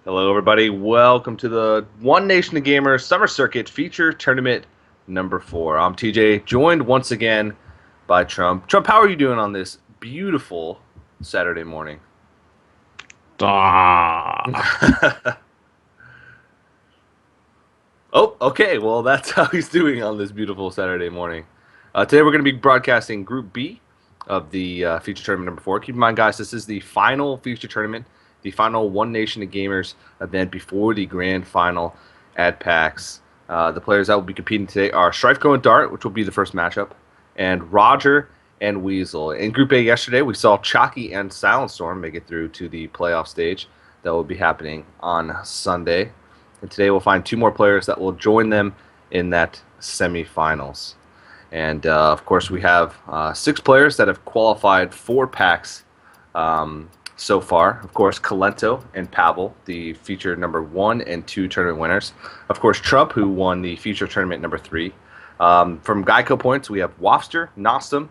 Hello, everybody. Welcome to the One Nation of Gamers Summer Circuit Feature Tournament number 4. I'm TJ, joined once again by Trump. Trump, how are you doing on this beautiful Saturday morning? Ah. Oh, okay. Well, that's how he's doing on this beautiful Saturday morning. Today, we're going to be broadcasting Group B of the Feature Tournament number 4. Keep in mind, guys, this is the final Feature Tournament, the final One Nation of Gamers event before the Grand Final at PAX. The players that will be competing today are Strifecro and Dart, which will be the first matchup, and Roger and Weasel. In Group A yesterday, we saw Chalky and Silent Storm make it through to the playoff stage that will be happening on Sunday. And today we'll find two more players that will join them in that semifinals. And of course, we have 6 players that have qualified for PAX so far. Of course, Kalento and Pavel, the feature number 1 and 2 tournament winners. Of course, Trump, who won the feature tournament number 3. From Geico points, we have Wafster, Nostum,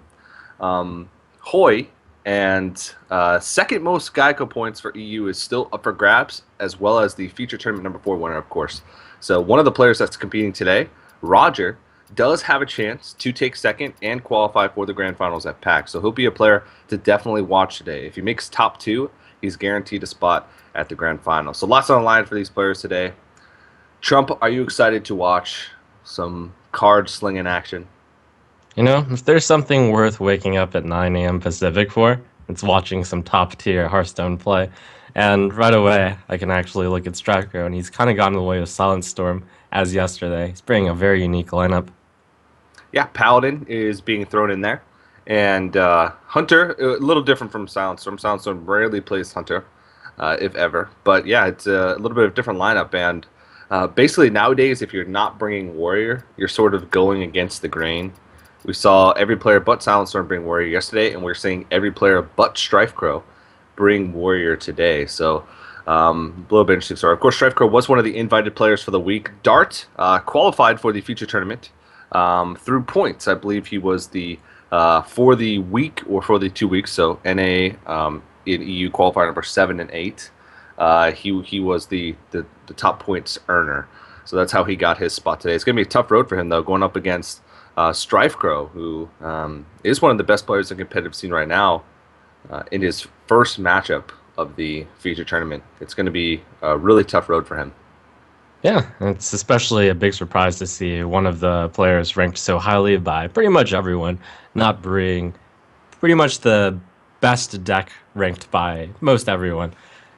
Hoy, and second most Geico points for EU is still up for grabs, as well as the feature tournament number 4 winner, of course. So one of the players that's competing today, Roger, does have a chance to take second and qualify for the grand finals at PAX. So he'll be a player to definitely watch today. If he makes top 2, he's guaranteed a spot at the grand final. So lots on the line for these players today. Trump, are you excited to watch some card slinging action? You know, if there's something worth waking up at 9 a.m. Pacific for, it's watching some top tier Hearthstone play. And right away, I can actually look at Strifecro, and he's kind of gone the way of Silent Storm as yesterday. He's bringing a very unique lineup. Yeah, Paladin is being thrown in there. And Hunter, a little different from Silent Storm. Silent Storm rarely plays Hunter, if ever. But yeah, it's a little bit of a different lineup. And basically nowadays, if you're not bringing Warrior, you're sort of going against the grain. We saw every player but Silent Storm bring Warrior yesterday, and we're seeing every player but Strifecro bring Warrior today. So a little bit interesting story. Of course, Strifecro was one of the invited players for the week. Dart qualified for the future tournament through points. I believe he was the for the week or for the 2 weeks. So NA in EU qualifier number 7 and 8. He was the top points earner. So that's how he got his spot today. It's going to be a tough road for him though, going up against Strifecro, who is one of the best players in the competitive scene right now. In his first matchup of the feature tournament, it's going to be a really tough road for him. Yeah, it's especially a big surprise to see one of the players ranked so highly by pretty much everyone not bring pretty much the best deck ranked by most everyone.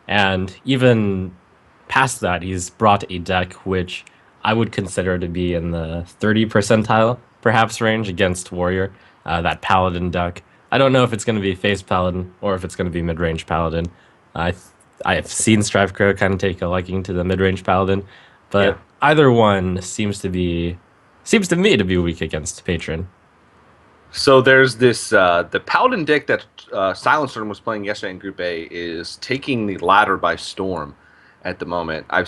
And even past that, he's brought a deck which I would consider to be in the 30 percentile, perhaps, range against Warrior, that Paladin deck. I don't know if it's going to be face Paladin or if it's going to be mid range Paladin. I I've seen Strifecro kind of take a liking to the mid range Paladin, Yeah. but either one seems to me to be weak against Patron. So there's this the Paladin deck that Silencer was playing yesterday in Group A is taking the ladder by storm at the moment. I'm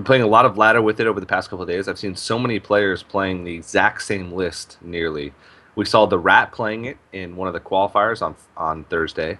playing a lot of ladder with it over the past couple of days. I've seen so many players playing the exact same list nearly. We saw the Rat playing it in one of the qualifiers on Thursday.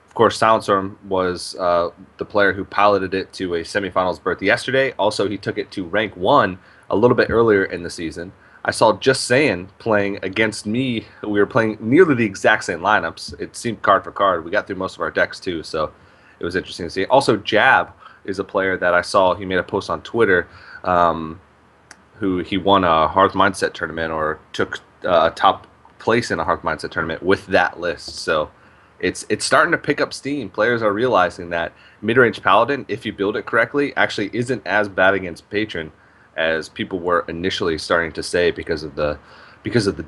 Of course, Soundstorm was the player who piloted it to a semifinals berth yesterday. Also, he took it to rank 1 a little bit earlier in the season. I saw Just Saying playing against me. We were playing nearly the exact same lineups. It seemed card for card. We got through most of our decks too, so it was interesting to see. Also, Jab is a player that I saw. He made a post on Twitter who he won a Hearth Mindset tournament or took top place in a Hearth Mindset tournament with that list. So it's starting to pick up steam. Players are realizing that mid-range Paladin, if you build it correctly, actually isn't as bad against Patron as people were initially starting to say because of the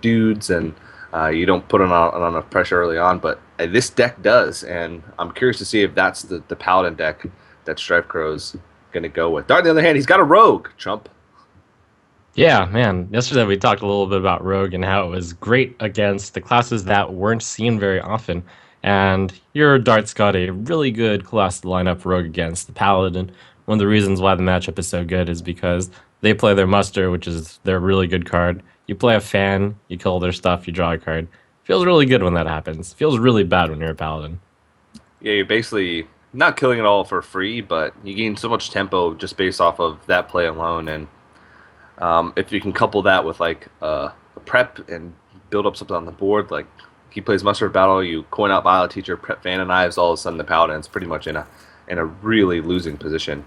dudes and you don't put on enough pressure early on. But this deck does, and I'm curious to see if that's the Paladin deck that Strifecro's going to go with. Dart, on the other hand, he's got a Rogue, Chump. Yeah, man. Yesterday we talked a little bit about Rogue and how it was great against the classes that weren't seen very often. And your Dart's got a really good class to line up Rogue against the Paladin. One of the reasons why the matchup is so good is because they play their Muster, which is their really good card. You play a Fan, you kill their stuff, you draw a card. Feels really good when that happens. Feels really bad when you're a Paladin. Yeah, you're basically not killing it all for free, but you gain so much tempo just based off of that play alone. And if you can couple that with like a prep and build up something on the board, like he plays Mustard Battle, you coin out Violet Teacher, prep Fan and Knives, all of a sudden the Paladin's pretty much in a really losing position.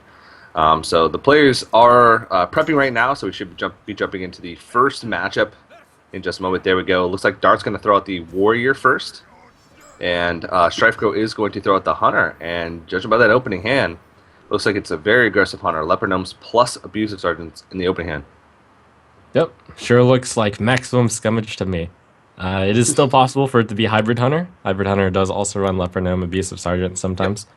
So the players are prepping right now, so we should be jumping into the first matchup in just a moment. There we go. Looks like Dart's going to throw out the Warrior first, and Strifecro is going to throw out the Hunter. And judging by that opening hand, looks like it's a very aggressive Hunter. Leopard Gnomes plus Abusive Sergeants in the opening hand. Yep, sure looks like maximum scummage to me. It is still possible for it to be Hybrid Hunter. Hybrid Hunter does also run Leopard Gnome Abusive Sergeant sometimes.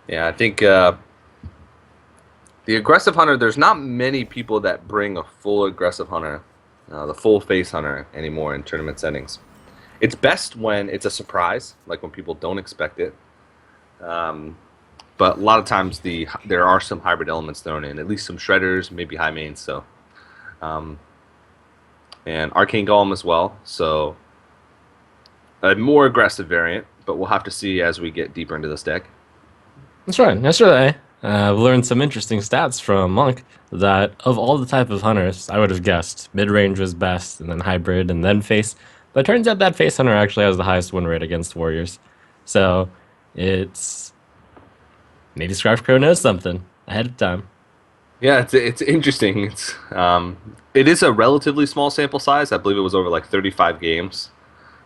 Yeah, I think the aggressive hunter, there's not many people that bring a full aggressive hunter, the full face hunter anymore in tournament settings. It's best when it's a surprise, like when people don't expect it. But a lot of times there are some hybrid elements thrown in, at least some shredders, maybe high mains, so and Arcane Golem as well. So a more aggressive variant, but we'll have to see as we get deeper into this deck. That's right. Yesterday, I've learned some interesting stats from Monk that of all the type of hunters, I would have guessed mid-range was best, and then hybrid, and then face. But it turns out that face hunter actually has the highest win rate against warriors. So it's maybe Strifecro knows something ahead of time. Yeah, it's interesting. It is a relatively small sample size. I believe it was over like 35 games,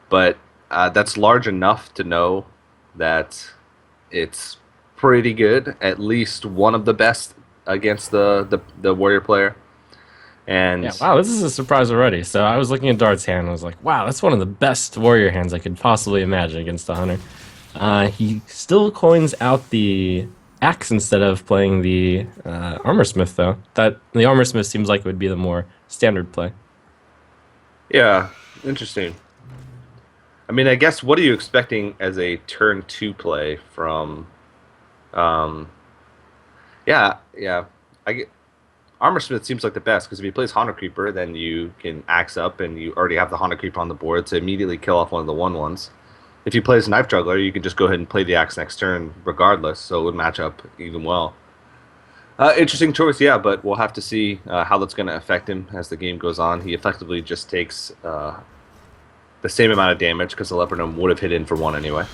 but that's large enough to know that it's pretty good. At least one of the best against the warrior player. And Yeah, wow, this is a surprise already. So I was looking at Dart's hand and I was like, wow, that's one of the best warrior hands I could possibly imagine against the hunter. He still coins out the axe instead of playing the armor smith, though. That the armor smith seems like it would be the more standard play. yeah, interesting. I mean, I guess what are you expecting as a turn 2 play from um yeah. I get Armor Smith seems like the best because if he plays Haunter Creeper, then you can axe up and you already have the Haunter Creeper on the board to immediately kill off one of the 1/1s. If he plays Knife Juggler, you can just go ahead and play the axe next turn regardless, so it would match up even well. Interesting choice, yeah, but we'll have to see how that's going to affect him as the game goes on. He effectively just takes the same amount of damage because the Leopard Gnome would have hit in for 1 anyway.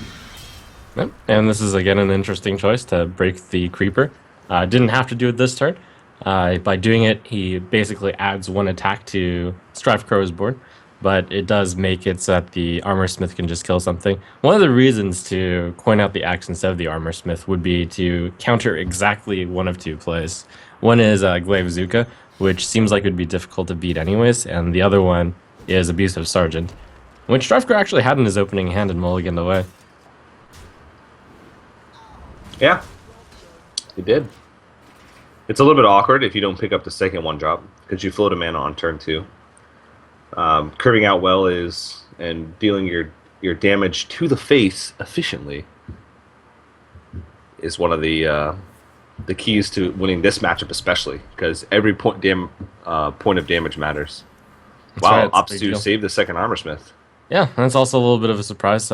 Yep. And this is again an interesting choice to break the creeper. Didn't have to do it this turn. By doing it, he basically adds 1 attack to Strifecro's board, but it does make it so that the Armor Smith can just kill something. One of the reasons to coin out the axe instead of the Armor Smith would be to counter exactly one of 2 plays. One is Glaive Zuka, which seems like it would be difficult to beat anyways, and the other one is Abusive Sergeant, which Strifecro actually had in his opening hand and mulliganed away. Yeah, he did. It's a little bit awkward if you don't pick up the second 1-drop because you float a mana on turn 2. Curving out well is and dealing your damage to the face efficiently is one of the keys to winning this matchup, especially because every point of damage matters. That's wow, right, opts to save the second Armor Smith. Yeah, that's also a little bit of a surprise.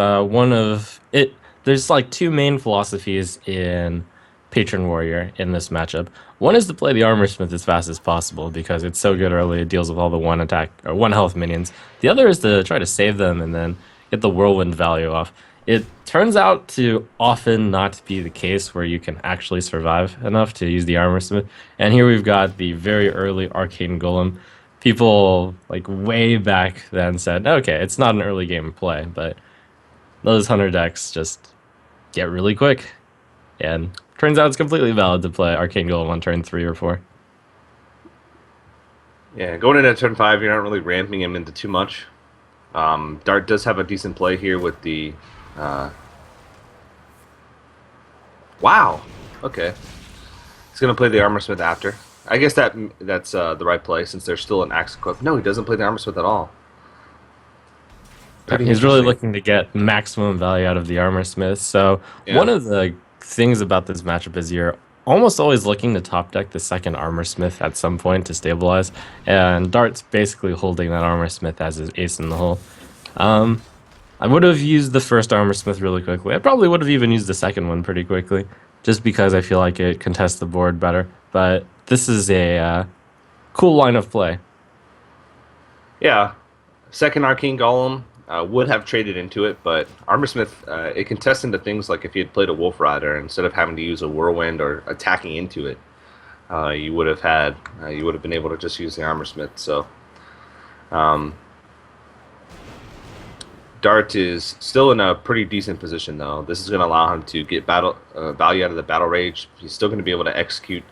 There's like 2 main philosophies in Patron Warrior in this matchup. One is to play the Armor Smith as fast as possible because it's so good early. It deals with all the 1 attack or 1 health minions. The other is to try to save them and then get the Whirlwind value off. It turns out to often not be the case where you can actually survive enough to use the Armor Smith. And here we've got the very early Arcane Golem. People like way back then said, okay, it's not an early game play, but those hunter decks just get really quick. And turns out it's completely valid to play Arcane Golem on turn 3 or 4. Yeah, going into turn 5, you're not really ramping him into too much. Dart does have a decent play here with the... Wow! Okay. He's going to play the Armor Smith after. I guess that's the right play since there's still an axe equipped. No, he doesn't play the Armor Smith at all. He's really looking to get maximum value out of the Armor Smith. So Yeah. one of the things about this matchup is you're almost always looking to top deck the second Armor Smith at some point to stabilize. And Dart's basically holding that Armor Smith as his ace in the hole. I I would have used the first Armor Smith really quickly. I probably would have even used the second one pretty quickly, just because I feel like it contests the board better. But this is a cool line of play. Yeah, second Arcane Golem would have traded into it, but Armorsmith it contests into things like if you had played a Wolf Rider instead of having to use a Whirlwind or attacking into it, you would have been able to just use the Armorsmith. So um, Dart is still in a pretty decent position though. This is going to allow him to get battle value out of the Battle Rage. He's still going to be able to execute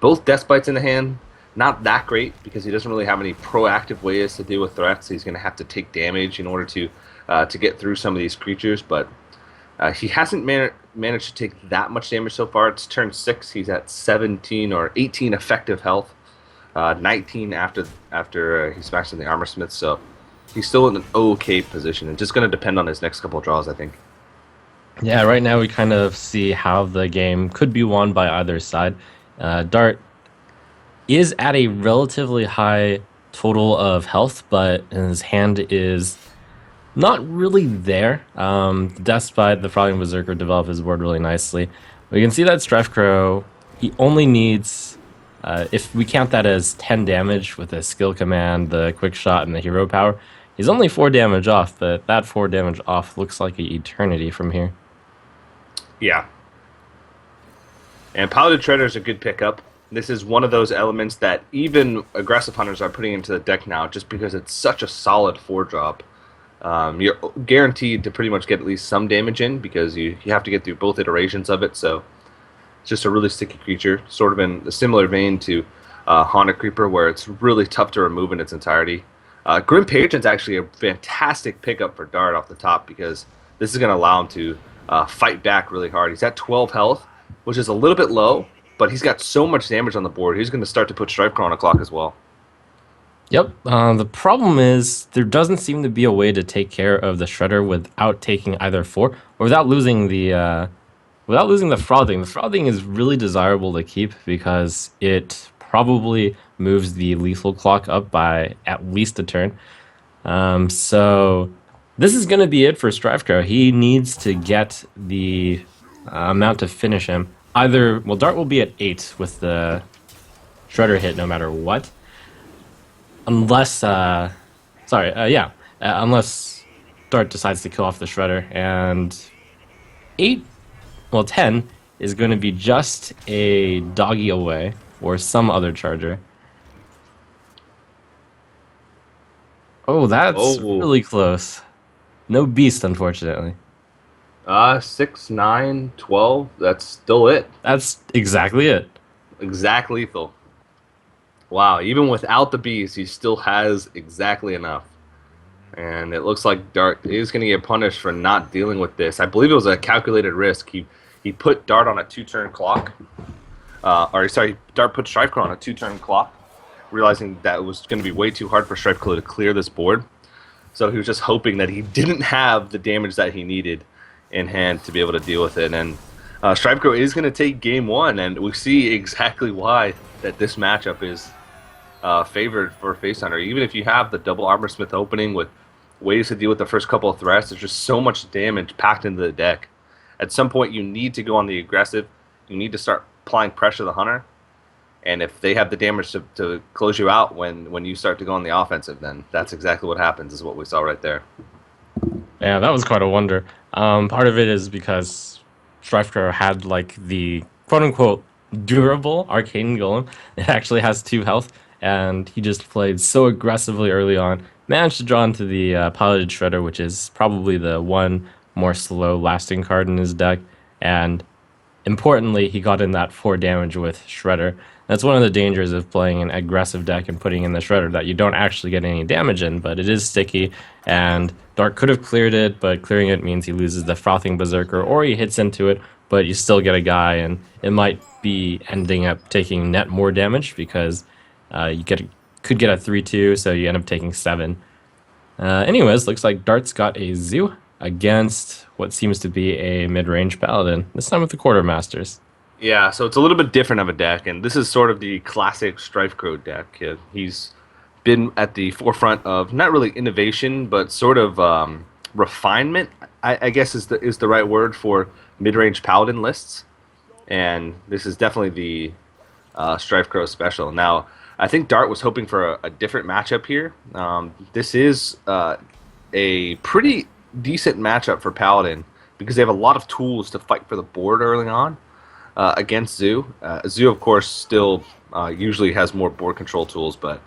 both Death Bites in the hand. Not that great because he doesn't really have any proactive ways to deal with threats. He's going to have to take damage in order to get through some of these creatures, but he hasn't managed to take that much damage so far. It's turn 6. He's at 17 or 18 effective health, 19 after he smashed in the Armor Smith. So he's still in an okay position, and just going to depend on his next couple of draws, I think. Yeah, right now we kind of see how the game could be won by either side. Dart is at a relatively high total of health, but his hand is not really there. Despite the Frothing Berserker develop his board really nicely. We can see that Strifecro, he only needs, if we count that as 10 damage with a skill command, the quick shot, and the hero power, he's only 4 damage off, but that 4 damage off looks like an eternity from here. Yeah. And Piloted Treader is a good pickup. This is one of those elements that even aggressive hunters are putting into the deck now just because it's such a solid 4-drop. You're guaranteed to pretty much get at least some damage in because you have to get through both iterations of it, so it's just a really sticky creature, sort of in a similar vein to Haunted Creeper, where it's really tough to remove in its entirety. Grim Patron's actually a fantastic pickup for Dart off the top because this is going to allow him to fight back really hard. He's at 12 health, which is a little bit low, but he's got so much damage on the board, he's going to start to put Strifecro on a clock as well. Yep. The problem is there doesn't seem to be a way to take care of the Shredder without taking either 4 or without losing the Frothing. The Frothing is really desirable to keep because it probably moves the lethal clock up by at least a turn. So this is going to be it for Strifecro. He needs to get the amount to finish him. Either, well, Dart will be at 8 with the Shredder hit no matter what. Unless, unless Dart decides to kill off the Shredder. And 10 is going to be just a doggy away or some other charger. Oh, that's really close. No beast, unfortunately. 6, 9, 12, that's still it. That's exactly it. Exact lethal. Wow, even without the beast, he still has exactly enough. And it looks like Dart is going to get punished for not dealing with this. I believe it was a calculated risk. He put Dart on a 2-turn clock. Dart put Strifecro on a 2-turn clock, realizing that it was going to be way too hard for Strifecro to clear this board. So he was just hoping that he didn't have the damage that he needed in hand to be able to deal with it. And Strifecro is going to take game 1, and we see exactly why that this matchup is favored for Face Hunter. Even if you have the double Armor Smith opening with ways to deal with the first couple of threats, there's just so much damage packed into the deck. At some point, you need to go on the aggressive. You need to start applying pressure to the Hunter. And if they have the damage to close you out when you start to go on the offensive, then that's exactly what happens, is what we saw right there. Yeah, that was quite a wonder. Part of it is because Strifecro had like the quote-unquote durable Arcane Golem. It actually has 2 health, and he just played so aggressively early on. Managed to draw into the Piloted Shredder, which is probably the one more slow-lasting card in his deck. And importantly, he got in that 4 damage with Shredder. That's one of the dangers of playing an aggressive deck and putting in the Shredder, that you don't actually get any damage in, but it is sticky, and Dart could have cleared it, but clearing it means he loses the Frothing Berserker, or he hits into it, but you still get a guy, and it might be ending up taking net more damage because you could get a 3-2, so you end up taking 7. Anyways, looks like Dart's got a Zoo against what seems to be a mid-range Paladin, this time with the Quartermasters. Yeah, so it's a little bit different of a deck, and this is sort of the classic Strifecro deck. He's been at the forefront of not really innovation, but sort of refinement, I guess is the right word for mid-range paladin lists, and this is definitely the Strifecro special. Now, I think Dart was hoping for a different matchup here. This is a pretty decent matchup for Paladin because they have a lot of tools to fight for the board early on against Zoo. Zoo, of course, still usually has more board control tools, but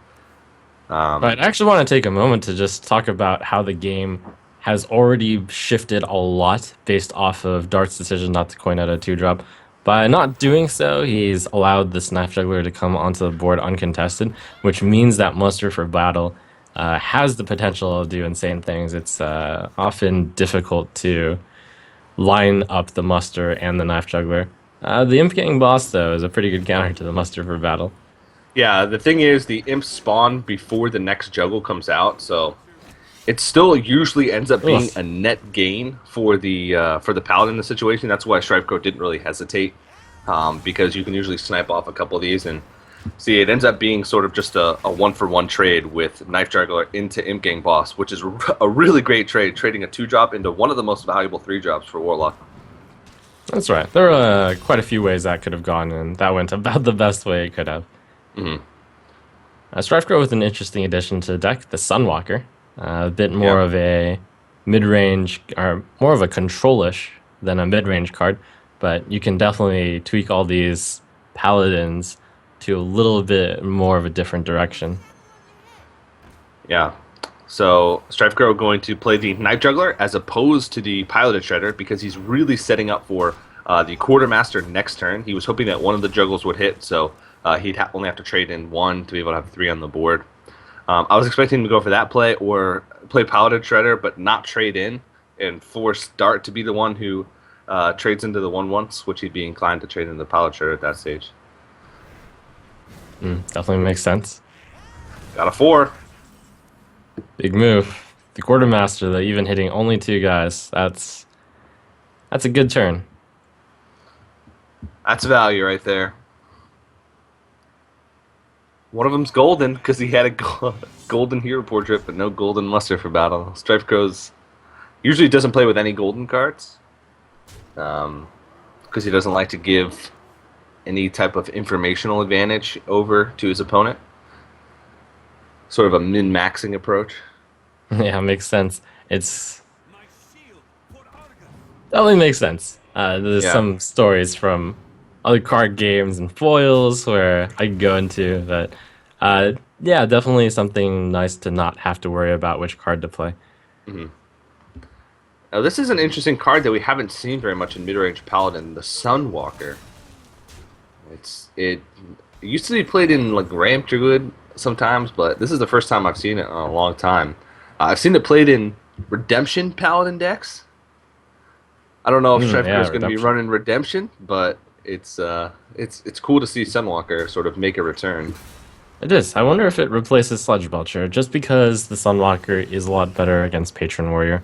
But I actually want to take a moment to just talk about how the game has already shifted a lot based off of Dart's decision not to coin out a 2-drop. By not doing so, he's allowed the Knife Juggler to come onto the board uncontested, which means that Muster for Battle has the potential to do insane things. It's often difficult to line up the Muster and the Knife Juggler. The Imp Gang Boss, though, is a pretty good counter to the Muster for Battle. yeah, the thing is the imps spawn before the next juggle comes out, so it still usually ends up being Oof. a net gain for the paladin in the situation. That's why Strifecro didn't really hesitate, because you can usually snipe off a couple of these and see it ends up being sort of just a 1-for-1 trade with Knife Juggler into Imp Gang Boss, which is a really great trade, trading a 2-drop into one of the most valuable 3-drops for Warlock. That's right. There are quite a few ways that could have gone, and that went about the best way it could have. Hmm. Strifecro with an interesting addition to the deck, the Sunwalker. A bit more Yeah. of a mid-range, or more of a control-ish than a mid-range card, but you can definitely tweak all these paladins to a little bit more of a different direction. Yeah. So Strifecro going to play the Knife Juggler as opposed to the Piloted Shredder because he's really setting up for the Quartermaster next turn. He was hoping that one of the juggles would hit, so he'd only have to trade in one to be able to have 3 on the board. I was expecting him to go for that play or play Piloted Shredder, but not trade in and force Dart to be the one who trades into the 1/1s, which he'd be inclined to trade into the Piloted Shredder at that stage. Definitely makes sense. Got a 4. Big move. The Quartermaster, though, even hitting only 2 guys, that's a good turn. That's value right there. One of them's golden because he had a golden hero portrait, but no golden muster for battle. Strifecro's usually doesn't play with any golden cards because he doesn't like to give any type of informational advantage over to his opponent. Sort of a min-maxing approach. Yeah, makes sense. It's definitely makes sense. There's Yeah. some stories from other card games and foils where I can go into that. Yeah, definitely something nice to not have to worry about which card to play. Now, this is an interesting card that we haven't seen very much in mid-range Paladin, the Sunwalker. It used to be played in like Ramp Druid sometimes, but this is the first time I've seen it in a long time. I've seen it played in Redemption Paladin decks. I don't know if Strifecro Yeah, is going to be Redemption. running Redemption, but it's cool to see Sunwalker sort of make a return. It is. I wonder if it replaces Sludge Belcher, just because the Sunwalker is a lot better against Patron Warrior.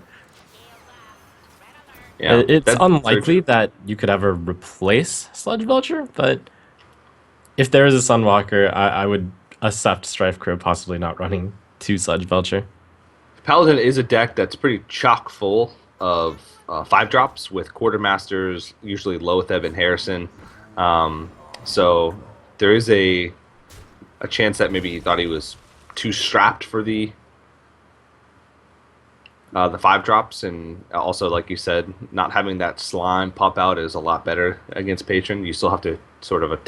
Yeah, It's that's very unlikely true. that you could ever replace Sludge Belcher, but if there is a Sunwalker, I would accept Strifecro possibly not running 2 Sludge Belcher. Paladin is a deck that's pretty chock full of 5-drops with Quartermasters, usually Lotheb and Harrison. So there is a chance that maybe he thought he was too strapped for the 5-drops, and also, like you said, not having that slime pop out is a lot better against Patron. You still have to sort of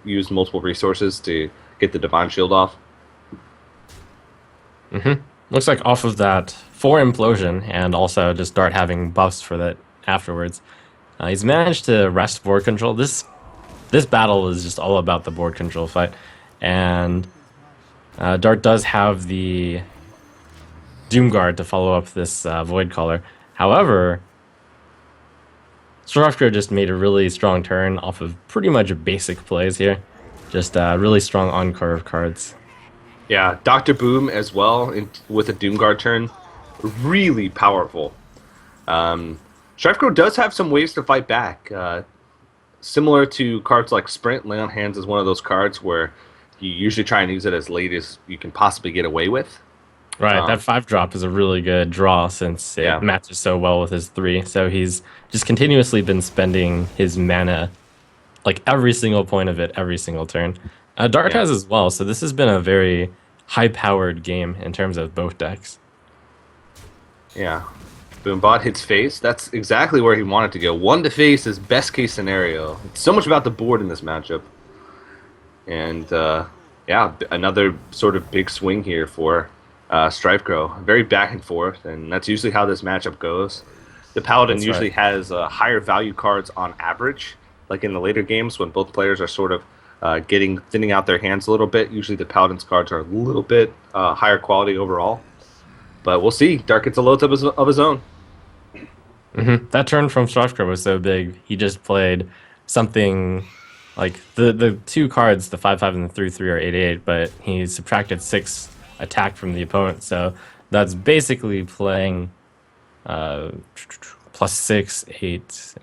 use multiple resources to get the Divine Shield off. Looks like off of that 4 Implosion, and also just Dart having buffs for that afterwards, he's managed to wrest board control. This battle is just all about the board control fight, and Dart does have the Doomguard to follow up this Void Caller. However, Strifecro just made a really strong turn off of pretty much basic plays here. Just really strong on-curve cards. Yeah, Dr. Boom as well with a Doomguard turn. Really powerful. Strifecro does have some ways to fight back. Similar to cards like Sprint, Lay on Hands is one of those cards where you usually try and use it as late as you can possibly get away with. Right, that 5 drop is a really good draw since it Yeah, matches so well with his 3. So he's just continuously been spending his mana, like every single point of it, every single turn. Dart yeah, has as well, so this has been a very high-powered game in terms of both decks. yeah. Boom bot hits face. That's exactly where he wanted to go. One to face is best case scenario. It's so much about the board in this matchup. And yeah, another sort of big swing here for Strifecro. Very back and forth, and that's usually how this matchup goes. The Paladin That's right. usually has higher value cards on average, like in the later games when both players are sort of getting thinning out their hands a little bit. Usually the Paladin's cards are a little bit higher quality overall. But we'll see. Dark gets a load of his own. That turn from Strifecro was so big. He just played something like the 2 cards, the 5/5 and the 3/3 are 8/8, but he subtracted 6 attack from the opponent. So that's basically playing uh, +6, 8,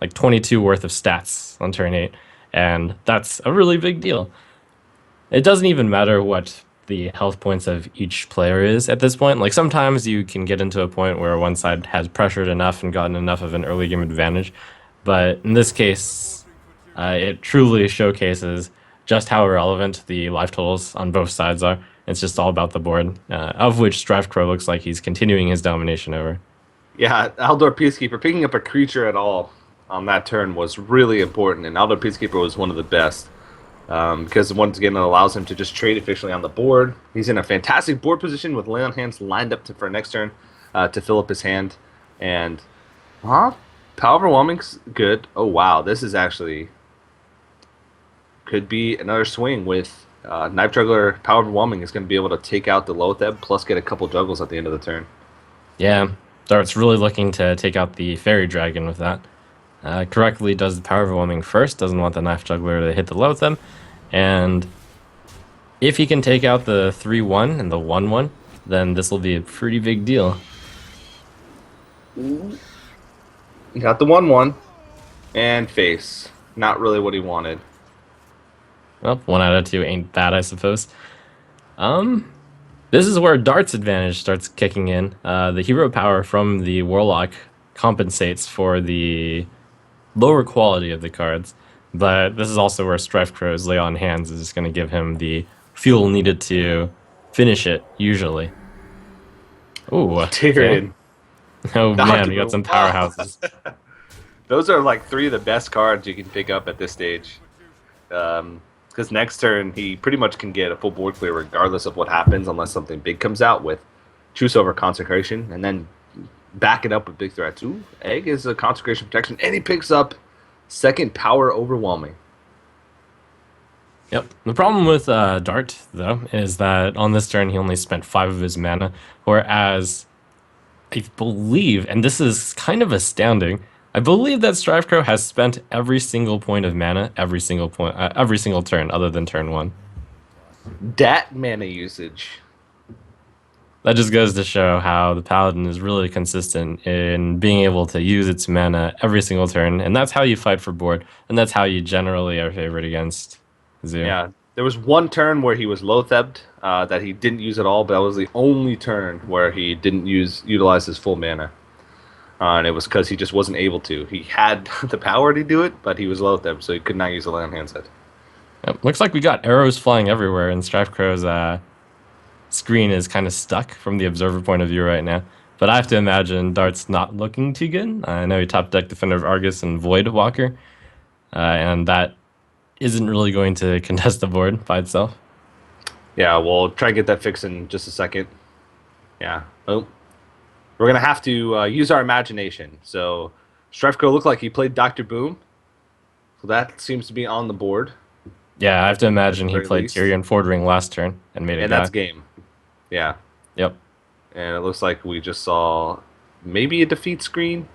like 22 worth of stats on turn 8, and that's a really big deal. It doesn't even matter what the health points of each player is at this point. Like sometimes you can get into a point where one side has pressured enough and gotten enough of an early game advantage, but in this case, it truly showcases just how irrelevant the life totals on both sides are. It's just all about the board, of which Strifecro looks like he's continuing his domination over. Yeah, Aldor Peacekeeper picking up a creature at all on that turn was really important, and Aldor Peacekeeper was one of the best. Because once again, it allows him to just trade efficiently on the board. He's in a fantastic board position with lay on hands lined up for next turn to fill up his hand. And, power overwhelming's good. Oh, wow. This is actually could be another swing with Knife Juggler. Power overwhelming is going to be able to take out the Lotheb plus get a couple juggles at the end of the turn. Yeah, Dart's really looking to take out the Fairy Dragon with that. Correctly does the Power Overwhelming first, doesn't want the Knife Juggler to hit the Lotheb, and if he can take out the 3/1 and the 1/1, then this will be a pretty big deal. He got the 1/1 and face. Not really what he wanted. Well, 1 out of 2 ain't bad, I suppose. Um, this is where Dart's advantage starts kicking in. The hero power from the Warlock compensates for the lower quality of the cards, but this is also where Strifecro's Lay on Hands is going to give him the fuel needed to finish it, usually. Ooh, okay. Tyrion. Oh man, Dr. we got some Wow. powerhouses. Those are like 3 of the best cards you can pick up at this stage. Because next turn, he pretty much can get a full board clear regardless of what happens, unless something big comes out with Choose Over Consecration, and then back it up with Big Threats. Ooh, Egg is a Consecration Protection, and he picks up second Power Overwhelming. Yep. The problem with Dart, though, is that on this turn he only spent 5 of his mana, whereas I believe, and this is kind of astounding, I believe that Strifecro has spent every single point of mana every single point, every single turn, other than turn 1. Dat mana usage. That just goes to show how the Paladin is really consistent in being able to use its mana every single turn, and that's how you fight for board, and that's how you generally are favored against Zoo. Yeah, there was one turn where he was Lothebbed that he didn't use at all, but that was the only turn where he didn't utilize his full mana. And it was because he just wasn't able to. He had the power to do it, but he was Lothebbed, so he could not use the land handset. Yep. Looks like we got arrows flying everywhere, and Strifecro's screen is kind of stuck from the observer point of view right now. But I have to imagine Dart's not looking too good. I know he top deck Defender of Argus and Void Walker, and that isn't really going to contest the board by itself. Yeah, we'll try and get that fixed in just a second. Yeah. Oh. We're going to have to use our imagination. So, Strefko looked like he played Dr. Boom. So that seems to be on the board. Yeah, I have to imagine he very played least. Tyrion Fordring last turn and made it. And that's game. Yeah. Yep. And it looks like we just saw maybe a defeat screen.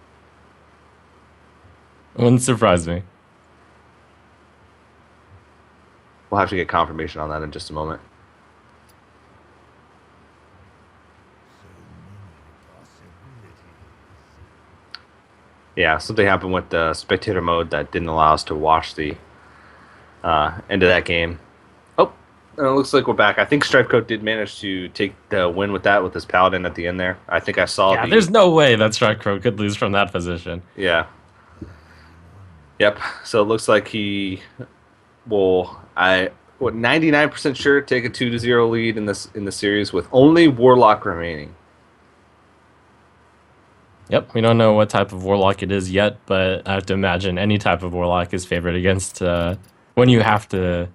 Wouldn't surprise me. We'll have to get confirmation on that in just a moment. Yeah, something happened with the spectator mode that didn't allow us to watch the end of that game. Oh, And it looks like we're back. I think Strifecro did manage to take the win with that with his paladin at the end there. I think I saw Yeah, the there's no way that Strifecro could lose from that position. yeah. Yep. So it looks like he will 99% sure take a 2-0 lead in the series with only Warlock remaining. Yep, we don't know what type of warlock it is yet, but I have to imagine any type of warlock is favored against when you have to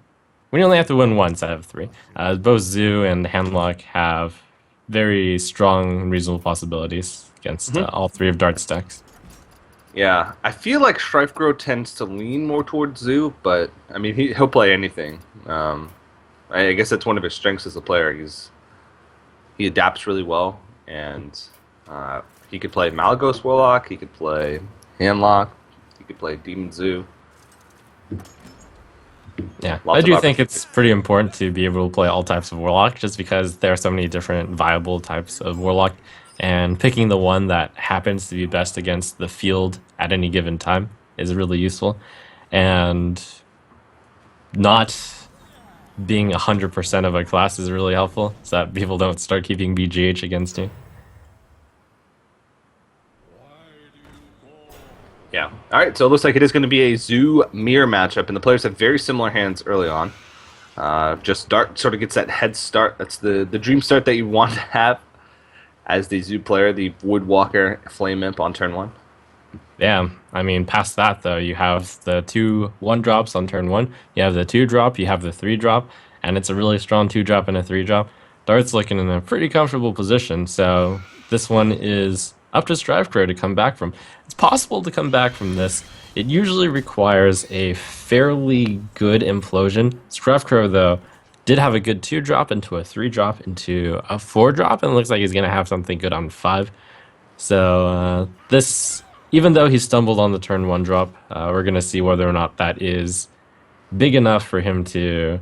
when you only have to win once out of three. Both Zoo and Handlock have very strong and reasonable possibilities against Hmm. all three of Dart's decks. Yeah, I feel like Strifecro tends to lean more towards Zoo, but I mean he'll play anything. I guess that's one of his strengths as a player. He adapts really well, and uh, he could play Malagos Warlock. He could play Handlock. He could play Demon Zoo. Yeah, I Lots of do think it's opportunities. pretty important to be able to play all types of warlock, just because there are so many different viable types of warlock, and picking the one that happens to be best against the field at any given time is really useful, and not being 100% of a class is really helpful, so that people don't start keeping BGH against you. Yeah. All right. So it looks like it is going to be a Zoo Mirror matchup, and the players have very similar hands early on. Just Dart sort of gets that head start. That's the dream start that you want to have as the Zoo player, the Woodwalker Flame Imp on turn one. Yeah, I mean, past that though, you have the two 1 drops on turn one, you have the 2 drop, you have the 3 drop, and it's a really strong 2 drop and a 3 drop. Dart's looking in a pretty comfortable position, so this one is up to Strifecro to come back from. It's possible to come back from this. It usually requires a fairly good implosion. Strifecro, though, did have a good 2 drop into a 3 drop into a 4 drop, and it looks like he's going to have something good on 5. So this, even though he stumbled on the turn 1 drop, we're gonna see whether or not that is big enough for him to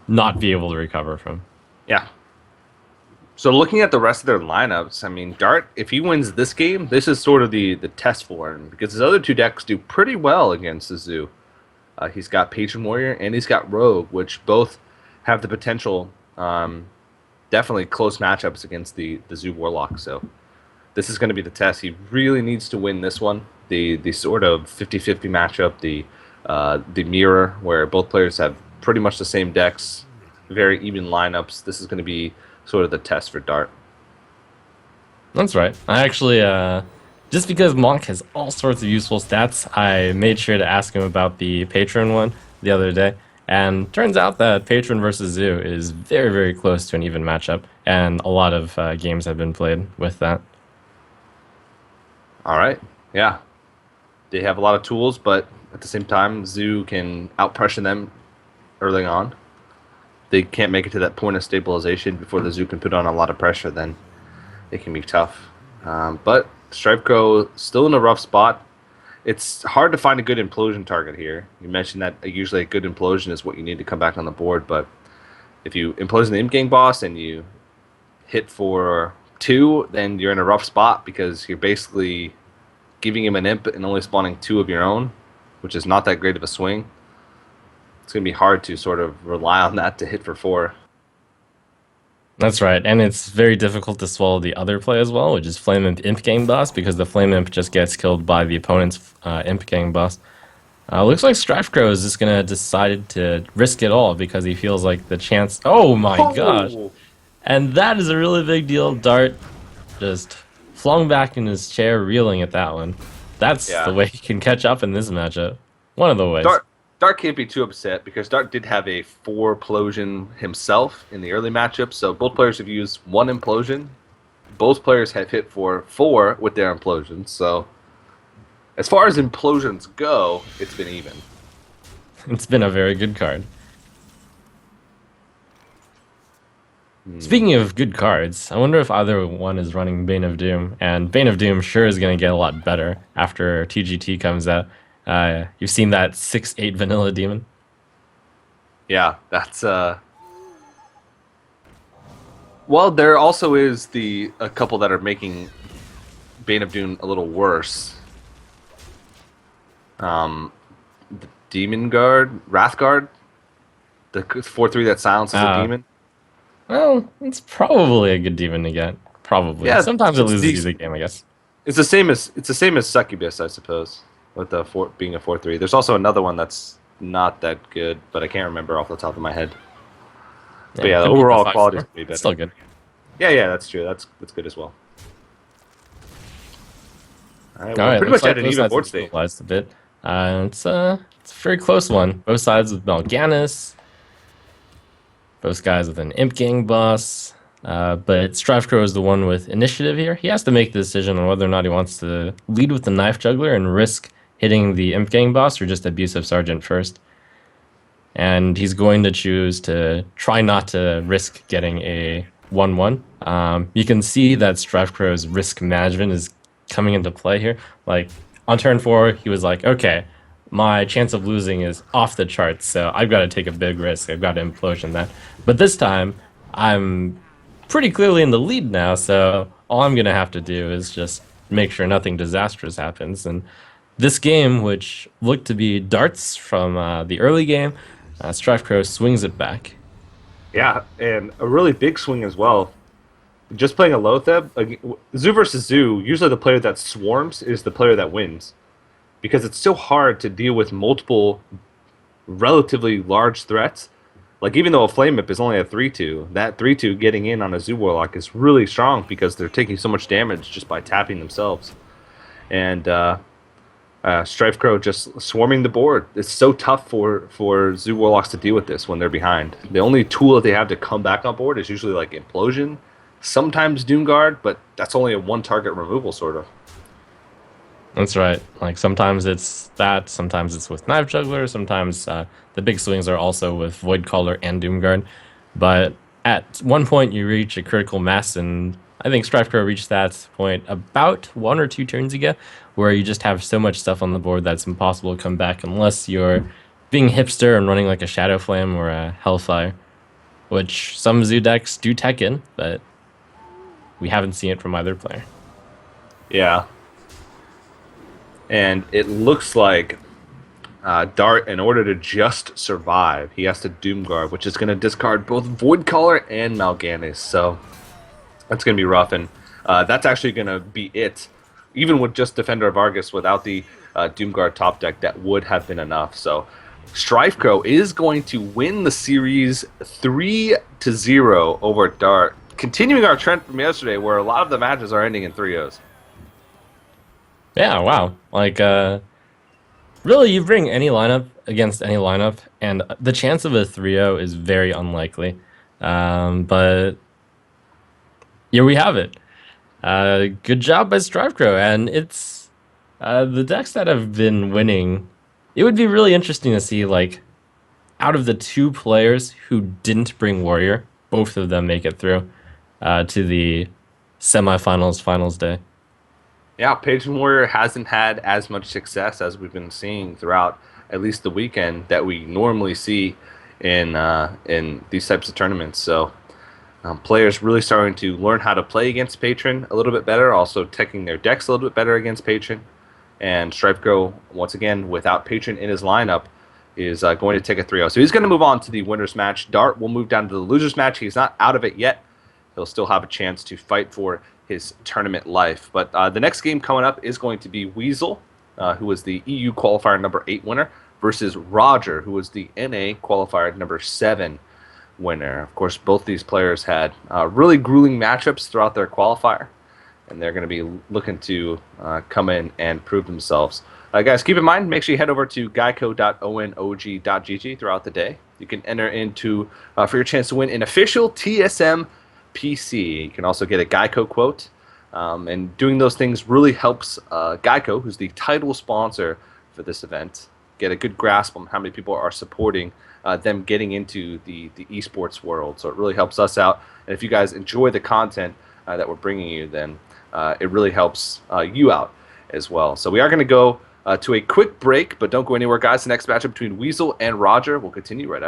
not be able to recover from. Yeah. So looking at the rest of their lineups, I mean, Dart, if he wins this game, this is sort of the test for him because his other two decks do pretty well against the Zoo. He's got Patron Warrior and he's got Rogue, which both have the potential, definitely close matchups against the Zoo Warlock. So this is going to be the test. He really needs to win this one. The sort of 50-50 matchup, the mirror where both players have pretty much the same decks, very even lineups. This is going to be sort of the test for Dart. That's right. I actually, just because Monk has all sorts of useful stats, I made sure to ask him about the Patron one the other day. And turns out that Patron versus Zoo is very, very close to an even matchup, and a lot of games have been played with that. All right, yeah, they have a lot of tools, but at the same time, Zoo can out pressure them early on. They can't make it to that point of stabilization before the Zoo can put on a lot of pressure. Then it can be tough. But Strifecro still in a rough spot. It's hard to find a good implosion target here. You mentioned that usually a good implosion is what you need to come back on the board, but if you implode the imp gang boss and you hit for 2, then you're in a rough spot because you're basically giving him an imp and only spawning 2 of your own, which is not that great of a swing. It's going to be hard to sort of rely on that to hit for 4. That's right, and it's very difficult to swallow the other play as well, which is Flame Imp Gang Boss, because the Flame Imp just gets killed by the opponent's Imp Gang Boss. Looks like Strifecro is just gonna decide to risk it all because he feels like the chance. Oh my gosh! Oh! And that is a really big deal. Dart just flung back in his chair, reeling at that one. That's the Yeah. way he can catch up in this matchup. One of the ways. Dart can't be too upset because Dart did have a 4 implosion himself in the early matchup, so both players have used 1 implosion. Both players have hit for 4 with their implosions, so as far as implosions go, it's been even. It's been a very good card. Speaking of good cards, I wonder if either one is running Bane of Doom, and Bane of Doom sure is going to get a lot better after TGT comes out. You've seen that 6/8 vanilla demon? Yeah, that's well, there also is a couple that are making Bane of Doom a little worse. The Demon Guard, Wrath Guard. The 4/3 that silences a Uh, demon. well, it's probably a good demon to get. Probably. Yeah, Sometimes it it's loses you the decent. game, I guess. It's the same as Succubus, I suppose, with the being a 4/3. There's also another one that's not that good, but I can't remember off the top of my head. But Yeah, yeah, the could beat the overall five quality is four. way It's better. still good. Yeah, that's true. That's good as well. All right, All well, right, pretty looks much at like an both even sides board have state. equalized a bit. It's a very close one. Both sides with Mal'Ganis, both guys with an Imp Gang boss. But Strifecro is the one with initiative here. He has to make the decision on whether or not he wants to lead with the Knife Juggler and risk hitting the Imp Gang boss or just Abusive Sergeant first. And he's going to choose to try not to risk getting a 1-1. You can see that Strifecro's risk management is coming into play here. Like on turn 4, he was like, okay, my chance of losing is off the charts, so I've got to take a big risk. I've got to implosion that. But this time, I'm pretty clearly in the lead now, so all I'm going to have to do is just make sure nothing disastrous happens. And this game, which looked to be darts from the early game, Strifecro swings it back. Yeah, and a really big swing as well. Just playing a Lotheb, Zoo versus Zoo, usually the player that swarms is the player that wins because it's so hard to deal with multiple relatively large threats. Like even though a Flame Whip is only a 3/2, that 3/2 getting in on a Zoo Warlock is really strong because they're taking so much damage just by tapping themselves. And Strifecro just swarming the board. It's so tough for Zoo Warlocks to deal with this when they're behind. The only tool that they have to come back on board is usually like Implosion, sometimes Doomguard, but that's only a one target removal sort of. That's right. Like sometimes it's that, sometimes it's with Knife Juggler, sometimes the big swings are also with Void Caller and Doomguard. But at one point you reach a critical mass, and I think Strifecro reached that point about 1 or 2 turns ago, where you just have so much stuff on the board that's impossible to come back unless you're being hipster and running like a Shadow Flame or a Hellfire, which some Zoo decks do tech in, but we haven't seen it from either player. Yeah, and it looks like Dart, in order to just survive, he has to Doomguard, which is going to discard both Void Caller and Mal'Ganis. So that's going to be rough, and that's actually going to be it. Even with just Defender of Argus, without the Doomguard top deck, that would have been enough. So Strifecro is going to win the series 3-0 over Dart, continuing our trend from yesterday, where a lot of the matches are ending in 3-0s. Yeah, wow. Like, really, you bring any lineup against any lineup, and the chance of a 3-0 is very unlikely. But here we have it. Good job by Strifecro, and it's the decks that have been winning. It would be really interesting to see, like, out of the 2 players who didn't bring Warrior, both of them make it through to the semifinals, finals day. Yeah, Patron Warrior hasn't had as much success as we've been seeing throughout at least the weekend that we normally see in these types of tournaments. So players really starting to learn how to play against Patron a little bit better, also teching their decks a little bit better against Patron. And Strifecro, once again, without Patron in his lineup, is going to take a 3-0. So he's going to move on to the winner's match. Dart will move down to the loser's match. He's not out of it yet. He'll still have a chance to fight for his tournament life. But the next game coming up is going to be Weasel, who was the EU qualifier number 8 winner, versus Roger, who was the NA qualifier number 7 winner. Of course, both these players had really grueling matchups throughout their qualifier, and they're going to be looking to come in and prove themselves. Guys, keep in mind, make sure you head over to geico.onog.gg throughout the day. You can enter into for your chance to win an official TSM PC. You can also get a Geico quote. And doing those things really helps Geico, who's the title sponsor for this event, get a good grasp on how many people are supporting them getting into the esports world. So it really helps us out. And if you guys enjoy the content that we're bringing you, then it really helps you out as well. So we are going to go to a quick break, but don't go anywhere, guys. The next matchup between Weasel and Roger will continue right after.